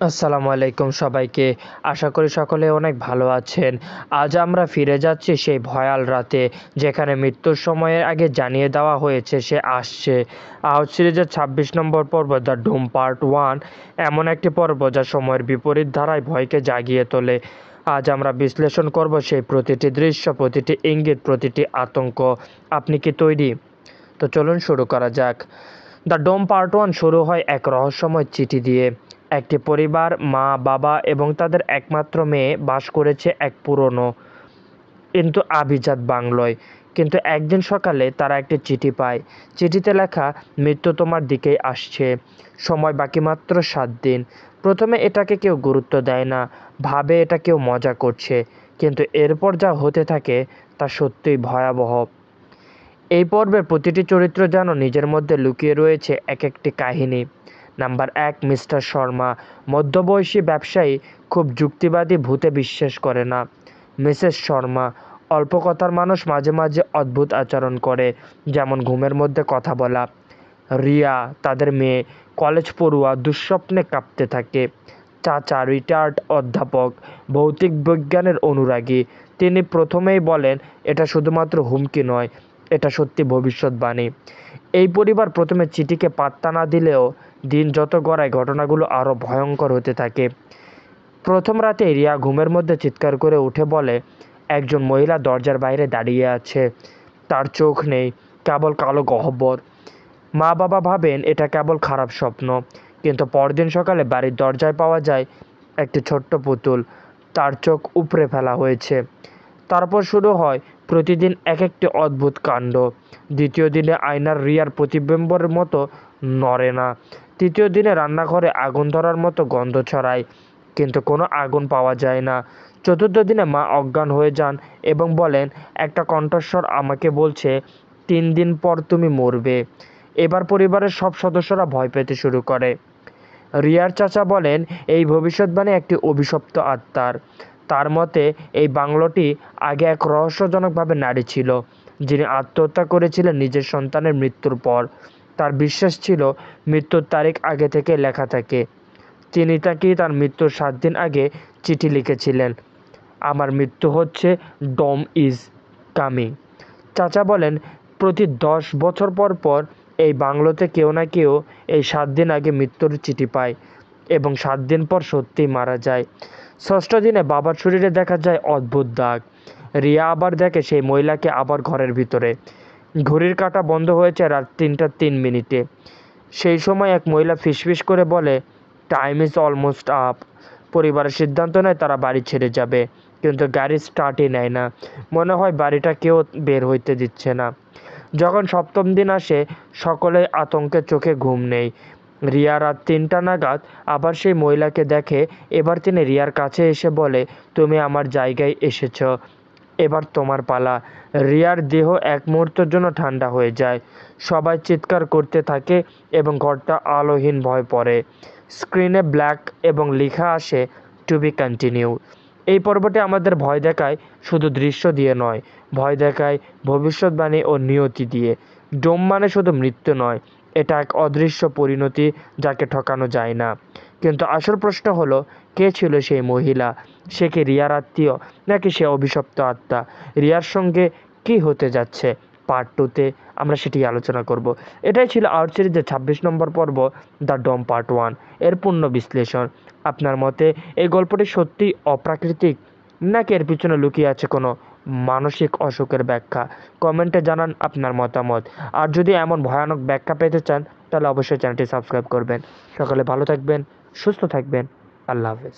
আসসালামু আলাইকুম সবাইকে। আশা করি সকলে অনেক ভালো আছেন। আজ আমরা ফিরে যাচ্ছি সেই ভয়াল রাতে, যেখানে মৃত্যুর সময়ের আগে জানিয়ে দেওয়া হয়েছে সে আসছে। আউট সিরিজের ২৬ নম্বর পর্ব দ্য ডুম পার্ট 1 এমন একটি পর্ব যা সময়ের বিপরীত ধারায় ভয়কে জাগিয়ে তোলে। আজ আমরা বিশ্লেষণ করব সেই প্রতিটি দৃশ্য, প্রতিটি ইঙ্গিত, প্রতিটি আতঙ্ক। আপনি কি তৈরি? তো চলুন শুরু করা যাক। দ্য ডোম পার্ট 1 শুরু হয় এক রহস্যময় চিঠি দিয়ে। একটি পরিবার, মা, বাবা এবং তাদের একমাত্র মেয়ে বাস করেছে এক পুরনো কিন্তু আভিজাত বাংলোয়। কিন্তু একদিন সকালে তারা একটি চিঠি পায়। চিঠিতে লেখা, মৃত্যু তোমার দিকেই আসছে, সময় বাকি মাত্র 7 দিন। প্রথমে এটাকে কেউ গুরুত্ব দেয় না, ভাবে এটা কেউ মজা করছে। কিন্তু এরপর যা হতে থাকে তা সত্যিই ভয়াবহ। এই পর্বের প্রতিটি চরিত্র যেন নিজের মধ্যে লুকিয়ে রয়েছে এক একটি কাহিনী। নাম্বার 1, মিস্টার শর্মা, মধ্যবয়সী ব্যবসায়ী, খুব যুক্তিবাদী, ভূতে বিশ্বাস করে না। মিসেস শর্মা, অল্প কথার মানুষ, মাঝে মাঝে অদ্ভুত আচরণ করে, যেমন ঘুমের মধ্যে কথা বলা। রিয়া, তাদের মেয়ে, কলেজ পড়ুয়া, দুঃস্বপ্নে কাঁপতে থাকে। চাচা, রিটায়ার্ড অধ্যাপক, ভৌতিক বিজ্ঞানের অনুরাগী। তিনি প্রথমেই বলেন এটা শুধুমাত্র হুমকি নয়, এটা সত্যি ভবিষ্যৎবাণী। এই পরিবার প্রথমে চিঠিকে পাত্তা না দিলেও দিন যত গড়ায় ঘটনাগুলো আরও ভয়ঙ্কর হতে থাকে। প্রথম রাতে রিয়া ঘুমের মধ্যে চিৎকার করে উঠে বলে একজন মহিলা দরজার বাইরে দাঁড়িয়ে আছে। তার চোখ নেই, কেবল কালো গহ্বর। মা বাবা ভাবেন এটা কেবল খারাপ স্বপ্ন, কিন্তু পরদিন সকালে বাড়ির দরজায় পাওয়া যায় একটি ছোট্ট পুতুল। তার চোখ উপড়ে ফেলা হয়েছে। তারপর শুরু হয় প্রতিদিন এক একটি অদ্ভুত কাণ্ড। দ্বিতীয় দিনে আয়নার রিয়ার প্রতিবিম্বের মতো নড়ে না। তৃতীয় দিনে রান্নাঘরে আগুন ধরার মতো গন্ধ ছড়ায়, কিন্তু কোনো আগুন পাওয়া যায় না। চতুর্থ দিনে মা অজ্ঞান হয়ে যান এবং বলেন একটা কণ্ঠস্বর আমাকে বলছে 3 দিন পর তুমি মরবে। এবার পরিবারের সব সদস্যরা ভয় পেতে শুরু করে। রিয়ার চাচা বলেন এই ভবিষ্যৎবাণী একটি অভিশপ্ত আত্মার। তার মতে এই বাংলোটি আগে এক রহস্যজনকভাবে নারী ছিল, যিনি আত্মহত্যা করেছিলেন নিজের সন্তানের মৃত্যুর পর। তার বিশ্বাস ছিল মৃত্যুর তারিখ আগে থেকে লেখা থাকে। তিনি তার মৃত্যুর 7 দিন আগে চিঠি লিখেছিলেন, আমার মৃত্যু হচ্ছে, ডম ইজ কামিং। চাচা বলেন প্রতি 10 বছর পর পর এই বাংলোতে কেউ না কেউ এই 7 দিন আগে মৃত্যুর চিঠি পায় এবং 7 দিন পর সত্যিই মারা যায়। ষষ্ঠ দিনে বাবার শরীরে দেখা যায় অদ্ভুত দাগ। রিয়া আবার দেখে সেই মহিলাকে আবার ঘরের ভিতরে। ঘড়ির কাঁটা বন্ধ হয়েছে রাত 3টা 3 মিনিটে। সেই সময় এক মহিলা ফিসফিস করে বলে টাইম ইজ অলমোস্ট আপ। পরিবারের সিদ্ধান্ত নেয় তারা বাড়ি ছেড়ে যাবে, কিন্তু গাড়ি স্টার্টই নেয় না। মনে হয় বাড়িটা কেউ বের হইতে দিচ্ছে না। যখন সপ্তম দিন আসে, সকলে আতঙ্কে চোখে ঘুম নেই। রিয়া রাত 3টা নাগাদ আবার সেই মহিলাকে দেখে। এবার তিনি রিয়ার কাছে এসে বলে তুমি আমার জায়গায় এসেছ, এবার তোমার পালা। রিয়ার দেহ এক মুহূর্তের জন্য ঠান্ডা হয়ে যায়। সবাই চিৎকার করতে থাকে এবং ঘরটা আলোহীন ভয় পড়ে। স্ক্রিনে ব্ল্যাক এবং লেখা আসে টু বি কন্টিনিউ। এই পর্বটি আমাদের ভয় দেখায় শুধু দৃশ্য দিয়ে নয়, ভয় দেখায় ভবিষ্যৎবাণী ও নিয়তি দিয়ে। ডোম মানে শুধু মৃত্যু নয়, এটা এক অদৃশ্য পরিণতি যাকে ঠকানো যায় না। কিন্তু আসল প্রশ্ন হলো কে ছিল সেই মহিলা? সে কি রিয়ার আত্মীয়, নাকি সে অভিশপ্ত আত্মা? রিয়ার সঙ্গে কি হতে যাচ্ছে পার্ট 2তে আমরা সেটি আলোচনা করব। এটাই ছিল আউট সিরিজের 26 নম্বর পর্ব দ্য ডম পার্ট 1 এর পূর্ণ বিশ্লেষণ। আপনার মতে এই গল্পটি সত্যি অপ্রাকৃতিক, নাকি এর পিছনে লুকিয়ে আছে কোনো মানসিক অসুখের ব্যাখ্যা? কমেন্টে জানান আপনার মতামত। আর যদি এমন ভয়ানক ব্যাখ্যা পেতে চান তাহলে অবশ্যই চ্যানেলটি সাবস্ক্রাইব করবেন। সকালে ভালো থাকবেন, সুস্থ থাকবেন। আল্লাহ হাফেজ।